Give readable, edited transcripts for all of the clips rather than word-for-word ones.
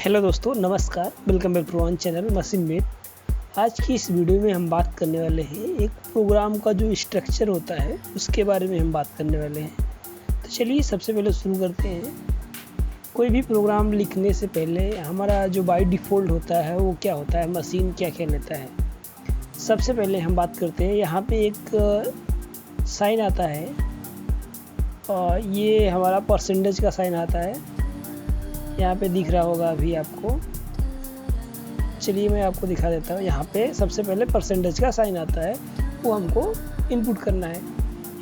Hello दोस्तों, नमस्कार। Welcome back to one channel machine made. आज की इस वीडियो में हम बात करने वाले हैं एक प्रोग्राम का जो स्ट्रक्चर होता है उसके बारे में हम बात करने वाले हैं। तो चलिए सबसे पहले शुरू करते हैं। कोई भी प्रोग्राम लिखने से पहले हमारा जो बाय डिफ़ॉल्ट होता है वो क्या होता है, मशीन क्या कह लेता है। सबसे पहले हम बात करते हैं, यहाँ पे एक साइन आता है और ये हमारा परसेंटेज का साइन आता है। यहाँ पे दिख रहा होगा अभी आपको। चलिए मैं आपको दिखा देता हूँ। यहाँ पे सबसे पहले परसेंटेज का साइन आता है, वो हमको इनपुट करना है।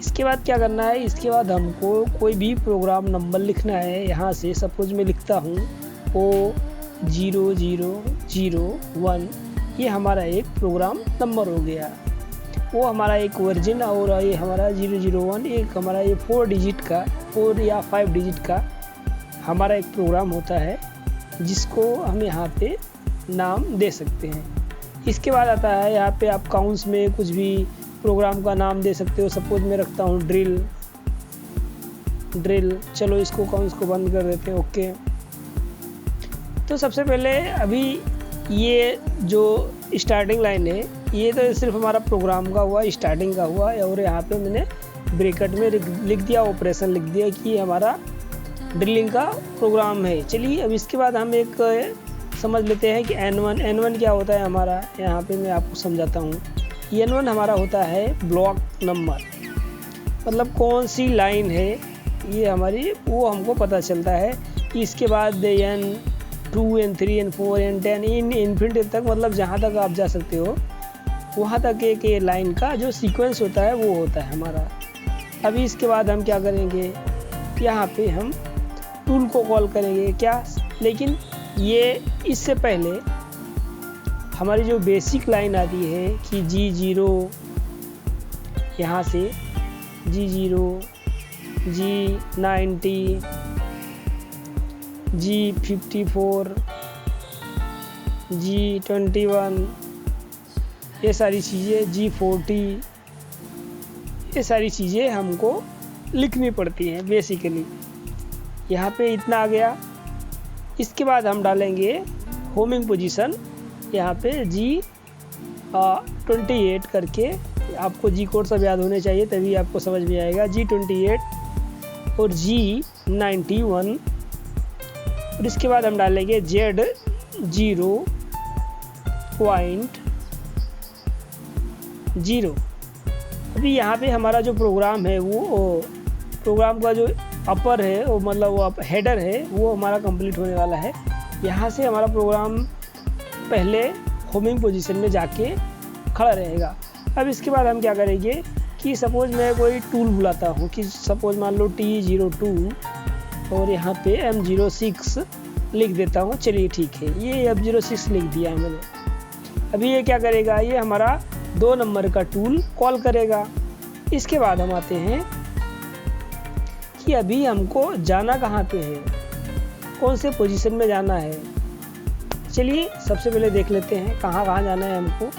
इसके बाद क्या करना है, इसके बाद हमको कोई भी प्रोग्राम नंबर लिखना है। यहाँ से सपोज मैं लिखता हूँ O0001, ये हमारा एक प्रोग्राम नंबर हो गया। वो हमारा एक वर्जन और ये हमारा 001 एक हमारा ये 4 डिजिट का 4 या 5 डिजिट का हमारा एक प्रोग्राम होता है जिसको हम यहाँ पे नाम दे सकते हैं। इसके बाद आता है यहाँ पे आप काउंट्स में कुछ भी प्रोग्राम का नाम दे सकते हो। सपोज मैं रखता हूँ ड्रिल। चलो इसको काउंट्स को बंद कर देते हैं। ओके, तो सबसे पहले अभी ये जो स्टार्टिंग लाइन है ये तो सिर्फ हमारा प्रोग्राम का हुआ, स्टार्टिंग का हुआ। और यहाँ पे मैंने ब्रैकेट में लिख दिया, ऑपरेशन लिख दिया कि ये ड्रिलिंग का प्रोग्राम है। चलिए अब इसके बाद हम एक समझ लेते हैं कि N1 क्या होता है हमारा। यहाँ पे मैं आपको समझाता हूँ। N1 हमारा होता है ब्लॉक नंबर, मतलब कौन सी लाइन है ये हमारी, वो हमको पता चलता है। इसके बाद N2 N3 N4 N10 इन इन्फिनिटी तक, मतलब जहाँ तक आप जा सकते हो वहाँ तक एक ये लाइन का जो सीक्वेंस होता है वो होता है हमारा। अभी इसके बाद हम क्या करेंगे, यहाँ पे हम टूल को कॉल करेंगे क्या, लेकिन ये इससे पहले हमारी जो बेसिक लाइन आती है कि G0, यहाँ से G0 G90 G54 G21, ये सारी चीज़ें G40, ये सारी चीज़ें हमको लिखनी पड़ती हैं बेसिकली। यहाँ पे इतना आ गया। इसके बाद हम डालेंगे होमिंग पोजीशन, यहाँ पे G28 करके। आपको G कोड सब याद होने चाहिए तभी आपको समझ में आएगा। G28 और G91 और इसके बाद हम डालेंगे Z0.0। अभी यहाँ पे हमारा जो प्रोग्राम है वो प्रोग्राम का जो अपर है वो, मतलब वो हेडर है, वो हमारा कंप्लीट होने वाला है। यहाँ से हमारा प्रोग्राम पहले होमिंग पोजीशन में जाके खड़ा रहेगा। अब इसके बाद हम क्या करेंगे कि सपोज मैं कोई टूल बुलाता हूँ कि सपोज मान लो T02 और यहाँ पे M06 लिख देता हूँ। चलिए ठीक है, ये M06 लिख दिया है मैंने। अभी ये क्या करेगा, ये हमारा 2 नंबर का टूल कॉल करेगा। इसके बाद हम आते हैं कि अभी हमको जाना कहाँ पे है, कौन से पोजीशन में जाना है। चलिए सबसे पहले देख लेते हैं कहाँ कहाँ जाना है हमको।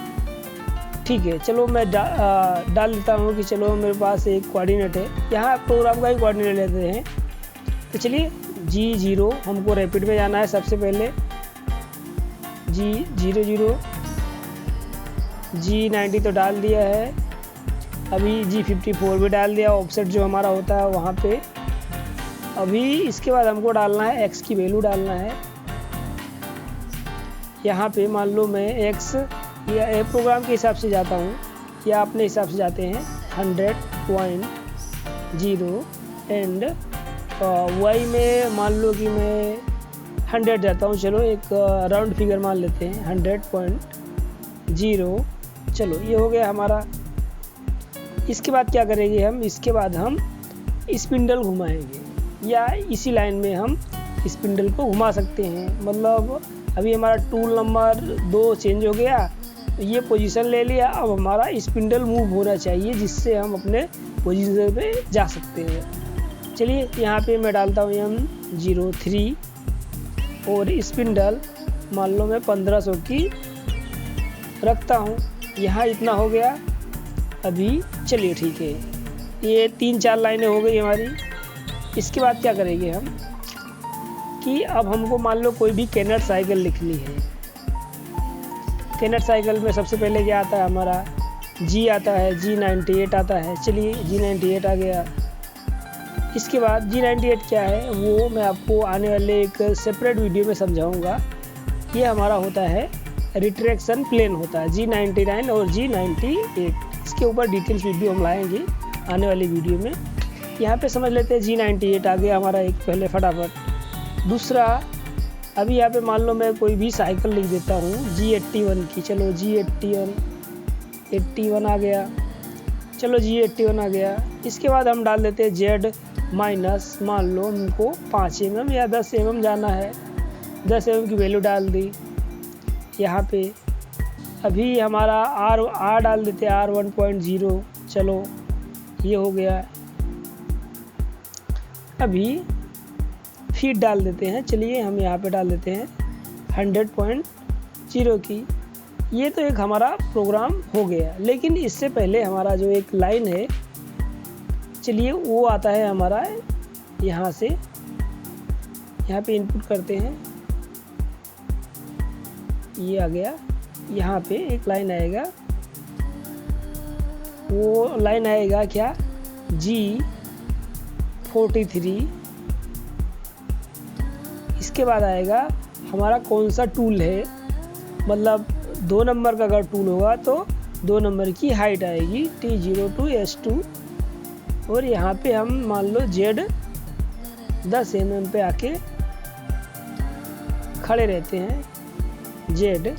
ठीक है, चलो मैं डाल देता हूँ कि चलो मेरे पास एक कोऑर्डिनेट है, यहाँ प्रोग्राम का ही कोऑर्डिनेट लेते हैं। तो चलिए G0 हमको रैपिड में जाना है। सबसे पहले G00 G90 तो डाल दिया है, अभी G54 भी डाल दिया, ऑफसेट जो हमारा होता है वहाँ पे। अभी इसके बाद हमको डालना है X की वैल्यू डालना है। यहाँ पे मान लो मैं X या प्रोग्राम के हिसाब से जाता हूँ या अपने हिसाब से जाते हैं 100.0 एंड Y में मान लो कि मैं 100 जाता हूँ। चलो एक राउंड फिगर मान लेते हैं 100.0। चलो ये हो गया हमारा। इसके बाद क्या करेंगे हम, इसके बाद हम स्पिंडल घुमाएंगे या इसी लाइन में हम स्पिंडल को घुमा सकते हैं। मतलब अभी हमारा टूल नंबर 2 चेंज हो गया, ये पोजीशन ले लिया। अब हमारा स्पिंडल मूव होना चाहिए जिससे हम अपने पोजीशन पे जा सकते हैं। चलिए यहाँ पे मैं डालता हूँ M03 और स्पिंडल मान लो मैं 1500 की रखता हूँ। यहाँ इतना हो गया। अभी चलिए ठीक है, ये 3-4 लाइनें हो गई हमारी। इसके बाद क्या करेंगे हम, कि अब हमको मान लो कोई भी कैनेट साइकिल लिखनी है। कैनेट साइकिल में सबसे पहले क्या आता है हमारा G आता है, G98 आता है। चलिए G98 आ गया। इसके बाद G98 क्या है वो मैं आपको आने वाले एक सेपरेट वीडियो में समझाऊंगा। ये हमारा होता है रिट्रैक्शन प्लेन होता है G99 और G98। इसके ऊपर डिटेल्स वीडियो हम लाएंगे आने वाली वीडियो में। यहाँ पे समझ लेते हैं G98 आ गया हमारा एक पहले फटाफट। दूसरा अभी यहाँ पे मान लो मैं कोई भी साइकिल लिख देता हूँ G81 की। चलो G81 आ गया। चलो G81 आ गया। इसके बाद हम डाल देते हैं Z माइनस, मान लो हमको 5 mm या 10 mm जाना है। 10 mm की वैल्यू डाल दी। यहाँ पे अभी हमारा R डाल देते हैं R1.0। चलो ये हो गया। अभी फीट डाल देते हैं। चलिए हम यहाँ पे डाल देते हैं 100.0 की। ये तो एक हमारा प्रोग्राम हो गया, लेकिन इससे पहले हमारा जो एक लाइन है, चलिए वो आता है हमारा यहाँ से। यहाँ पे इनपुट करते हैं, ये आ गया। यहाँ पे एक लाइन आएगा, वो लाइन आएगा क्या G43। इसके बाद आएगा हमारा कौन सा टूल है, मतलब 2 नंबर का अगर टूल होगा तो 2 नंबर की हाइट आएगी T02S2। और यहाँ पे हम मान लो Z 10 mm पे आके खड़े रहते हैं। Z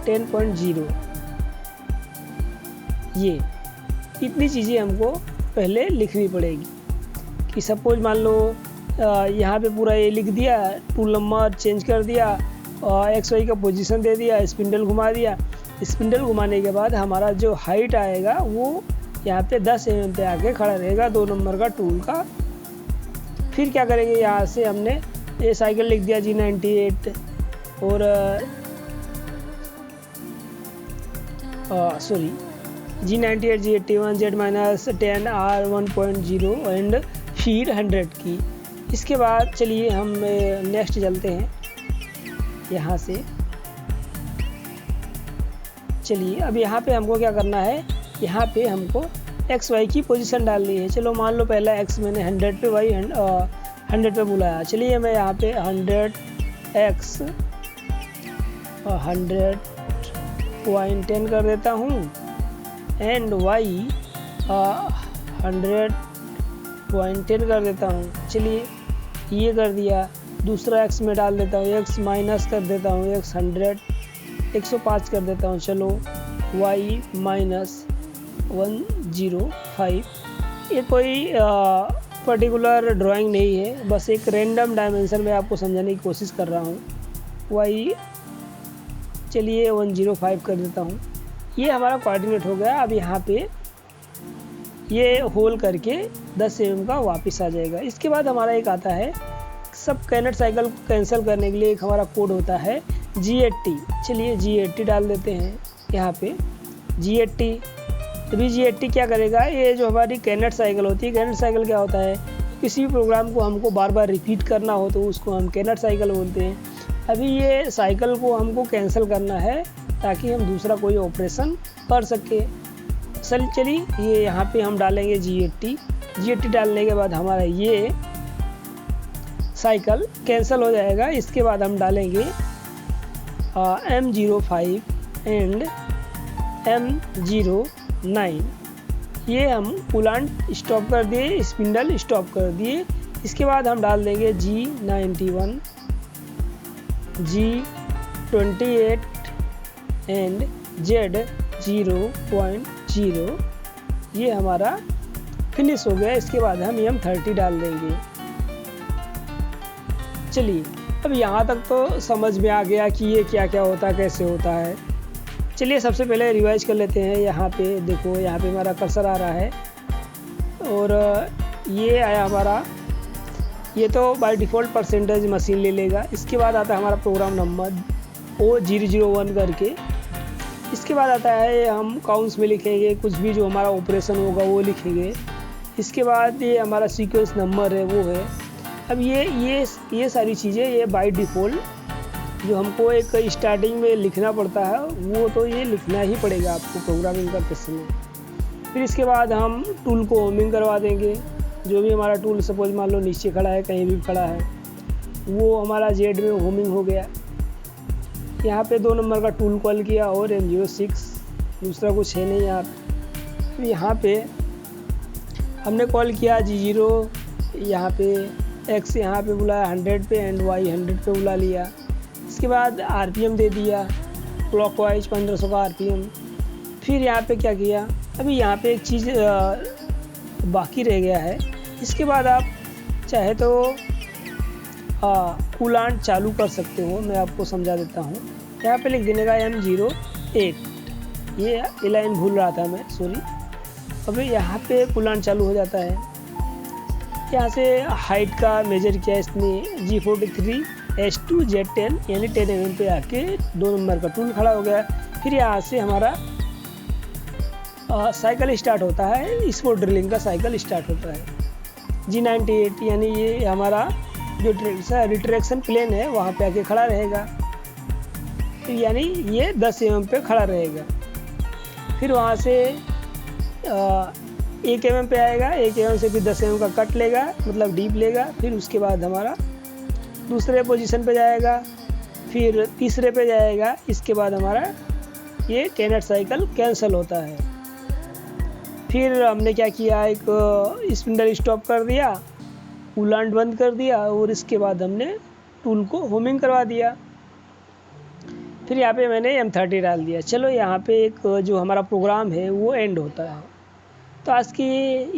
10.0। ये इतनी चीज़ें हमको पहले लिखनी पड़ेगी कि सपोज मान लो यहाँ पे पूरा ये लिख दिया, टूल नंबर चेंज कर दिया और XY का पोजीशन दे दिया, स्पिंडल घुमा दिया। स्पिंडल घुमाने के बाद हमारा जो हाइट आएगा वो यहाँ पे 10 mm पे आके खड़ा रहेगा 2 नंबर का टूल का। फिर क्या करेंगे, यहाँ से हमने ये साइकिल लिख दिया G98 और G98, G81, Z-10 R1.0 and feed 100 की। इसके बाद चलिए हम नेक्स्ट चलते हैं यहाँ से। चलिए अब यहाँ पे हमको क्या करना है, यहाँ पे हमको XY की पोजीशन डालनी है। चलो मान लो पहला X मैंने 100 पे, Y 100 पे बुलाया। चलिए मैं यहाँ पे 100X 100.10 कर देता हूँ एंड Y 100.10 कर देता हूँ। चलिए ये कर दिया। दूसरा X में डाल देता हूँ, X माइनस कर देता हूँ, X 105 कर देता हूँ। चलो Y माइनस 105। ये कोई पर्टिकुलर ड्राइंग नहीं है, बस एक रैंडम डायमेंशन में आपको समझाने की कोशिश कर रहा हूँ। Y चलिए 105 कर देता हूँ। ये हमारा कोऑर्डिनेट हो गया। अब यहाँ पे ये होल करके 10 mm का वापस आ जाएगा। इसके बाद हमारा एक आता है, सब कैनेट साइकिल को कैंसिल करने के लिए एक हमारा कोड होता है G80। चलिए G80 डाल देते हैं यहाँ पे G80। अभी G80 क्या करेगा, ये जो हमारी कैनेट साइकिल होती है, कैनेट साइकिल क्या होता है, किसी भी प्रोग्राम को हमको बार बार रिपीट करना हो तो उसको हम कैनेट साइकिल बोलते हैं। अभी ये साइकिल को हमको कैंसिल करना है ताकि हम दूसरा कोई ऑपरेशन कर सके। चलिए ये यहाँ पे हम डालेंगे G80 डालने के बाद हमारा ये साइकिल कैंसिल हो जाएगा। इसके बाद हम डालेंगे M05 एंड M09। ये हम कूलेंट स्टॉप कर दिए, स्पिंडल स्टॉप कर दिए। इसके बाद हम डाल देंगे G91 G28 एंड Z0.0। ये हमारा फिनिश हो गया। इसके बाद हम M30 डाल देंगे। चलिए अब यहाँ तक तो समझ में आ गया कि ये क्या क्या होता है, कैसे होता है। चलिए सबसे पहले रिवाइज कर लेते हैं। यहाँ पे देखो, यहाँ पे हमारा कर्सर आ रहा है और ये आया हमारा, ये तो बाय डिफ़ॉल्ट परसेंटेज मशीन ले लेगा। इसके बाद आता है हमारा प्रोग्राम नंबर O001 करके। इसके बाद आता है हम काउंट्स में लिखेंगे, कुछ भी जो हमारा ऑपरेशन होगा वो लिखेंगे। इसके बाद ये हमारा सीक्वेंस नंबर है वो है। अब ये सारी चीज़ें ये बाय डिफ़ॉल्ट जो हमको एक स्टार्टिंग में लिखना पड़ता है वो तो ये लिखना ही पड़ेगा आपको प्रोग्रामिंग करते समय। फिर इसके बाद हम टूल को होमिंग करवा देंगे। जो भी हमारा टूल सपोज मान लो नीचे खड़ा है, कहीं भी खड़ा है, वो हमारा जेड में होमिंग हो गया। यहाँ पे 2 नंबर का टूल कॉल किया और M06, दूसरा कुछ है नहीं यहाँ पे। फिर यहाँ पे हमने कॉल किया G0, यहाँ पे X यहाँ पे बुलाया 100 पे एंड Y 100 पे बुला लिया। इसके बाद RPM दे दिया क्लॉकवाइज 1500 का RPM। फिर यहाँ पे क्या किया, अभी यहाँ पे एक चीज़ बाकी रह गया है। इसके बाद आप चाहे तो कूलांट चालू कर सकते हो, मैं आपको समझा देता हूँ। यहाँ पे लिख देने का M08, ये लाइन भूल रहा था मैं, सॉरी। अभी यहाँ पे कूलांट चालू हो जाता है। यहाँ से हाइट का मेजर किया इसने G43S2 Z10 यानी 10 mm पे आके 2 नंबर का टूल खड़ा हो गया। फिर यहाँ से हमारा साइकिल स्टार्ट होता है, स्पोर्ट ड्रिलिंग का साइकिल स्टार्ट होता है। G98 यानी ये हमारा जो रिट्रैक्शन प्लेन है वहाँ पे आके खड़ा रहेगा, यानी ये 10 mm पे खड़ा रहेगा। फिर वहाँ से 1 mm पे आएगा, 1 mm से फिर 10 mm का कट लेगा, मतलब डीप लेगा। फिर उसके बाद हमारा दूसरे पोजीशन पे जाएगा, फिर तीसरे पे जाएगा। इसके बाद हमारा ये 10 साइकिल कैंसिल होता है। फिर हमने क्या किया, एक स्पिंडल स्टॉप कर दिया, कूलांट बंद कर दिया और इसके बाद हमने टूल को होमिंग करवा दिया। फिर यहाँ पे मैंने M30 डाल दिया। चलो यहाँ पे एक जो हमारा प्रोग्राम है वो एंड होता है। तो आज की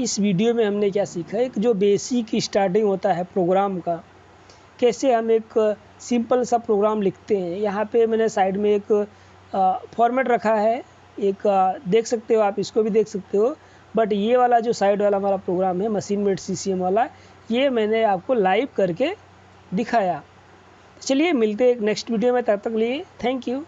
इस वीडियो में हमने क्या सीखा, एक जो बेसिक स्टार्टिंग होता है प्रोग्राम का, कैसे हम एक सिंपल सा प्रोग्राम लिखते हैं। यहाँ पे मैंने साइड में एक फॉर्मेट रखा है, एक देख सकते हो आप, इसको भी देख सकते हो। बट ये वाला जो साइड वाला हमारा प्रोग्राम है मशीन मेड CCM वाला, ये मैंने आपको लाइव करके दिखाया। चलिए मिलते हैं एक नेक्स्ट वीडियो में, तब तक लिए थैंक यू।